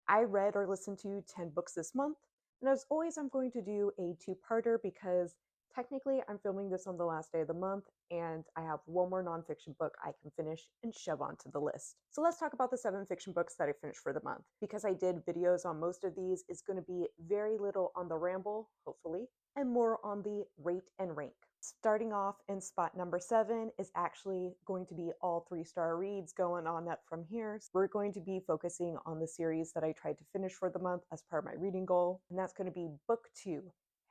I read or listened to 10 books this month, and as always, I'm going to do a two-parter because technically I'm filming this on the last day of the month, and I have one more nonfiction book I can finish and shove onto the list. So let's talk about the 7 fiction books that I finished for the month. Because I did videos on most of these, it's going to be very little on the ramble, hopefully, and more on the rate and rank. Starting off in spot number 7 is actually going to be all 3-star reads going on up from here. So we're going to be focusing on the series that I tried to finish for the month as part of my reading goal, and that's going to be book 2,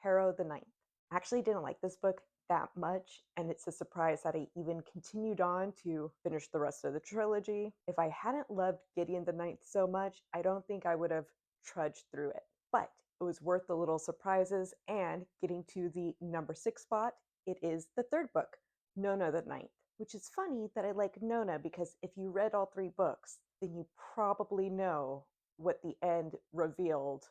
Harrow the Ninth. I actually didn't like this book that much, and it's a surprise that I even continued on to finish the rest of the trilogy. If I hadn't loved Gideon the Ninth so much, I don't think I would have trudged through it. But it was worth the little surprises, and getting to the number 6 spot, it is the third book, Nona the Ninth, which is funny that I like Nona because if you read all 3 books, then you probably know what the end revealed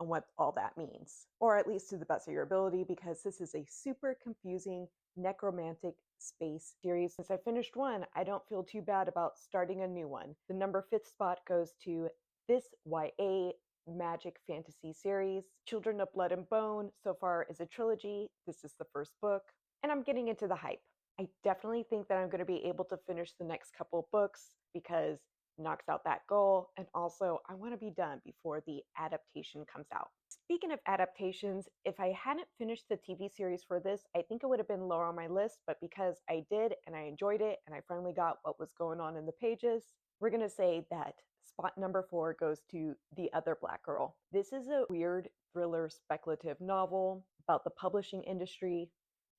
and what all that means, or at least to the best of your ability, because this is a super confusing necromantic space series. Since I finished one, I don't feel too bad about starting a new one. The number 5th spot goes to this YA magic fantasy series. Children of Blood and Bone so far is a trilogy. This is the first book, and I'm getting into the hype. I definitely think that I'm going to be able to finish the next couple of books because it knocks out that goal, and also I want to be done before the adaptation comes out. Speaking of adaptations, if I hadn't finished the TV series for this, I think it would have been lower on my list, but because I did and I enjoyed it and I finally got what was going on in the pages, we're going to say that spot number 4 goes to The Other Black Girl. This is a weird thriller speculative novel about the publishing industry,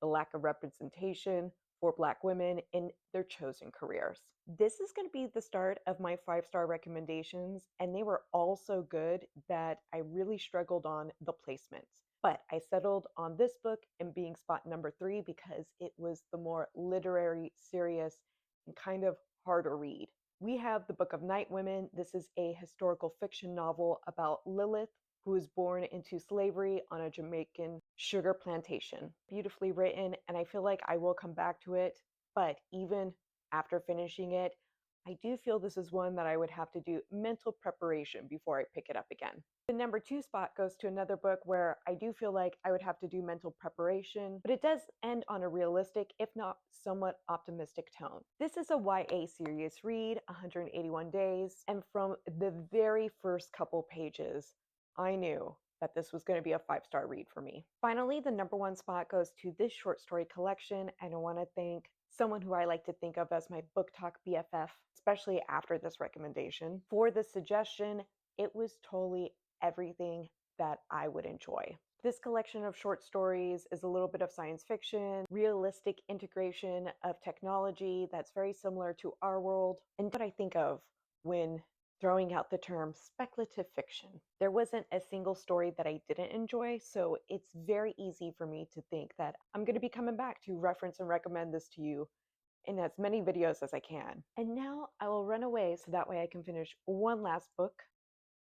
the lack of representation for Black women in their chosen careers. This is going to be the start of my 5-star recommendations, and they were all so good that I really struggled on the placements. But I settled on this book and being spot number 3 because it was the more literary, serious, and kind of harder read. We have the Book of Night Women. This is a historical fiction novel about Lilith, who was born into slavery on a Jamaican sugar plantation. Beautifully written, and I feel like I will come back to it, but even after finishing it, I do feel this is one that I would have to do mental preparation before I pick it up again. The number 2 spot goes to another book where I do feel like I would have to do mental preparation, but it does end on a realistic, if not somewhat optimistic tone. This is a YA serious read, 181 Days, and from the very first couple pages, I knew that this was going to be a 5-star read for me. Finally, the number 1 spot goes to this short story collection, and I want to thank someone who I like to think of as my book talk BFF, especially after this recommendation, for the suggestion. It was totally everything that I would enjoy. This collection of short stories is a little bit of science fiction, realistic integration of technology that's very similar to our world, and what I think of when throwing out the term speculative fiction. There wasn't a single story that I didn't enjoy, so it's very easy for me to think that I'm going to be coming back to reference and recommend this to you in as many videos as I can. And now I will run away so that way I can finish one last book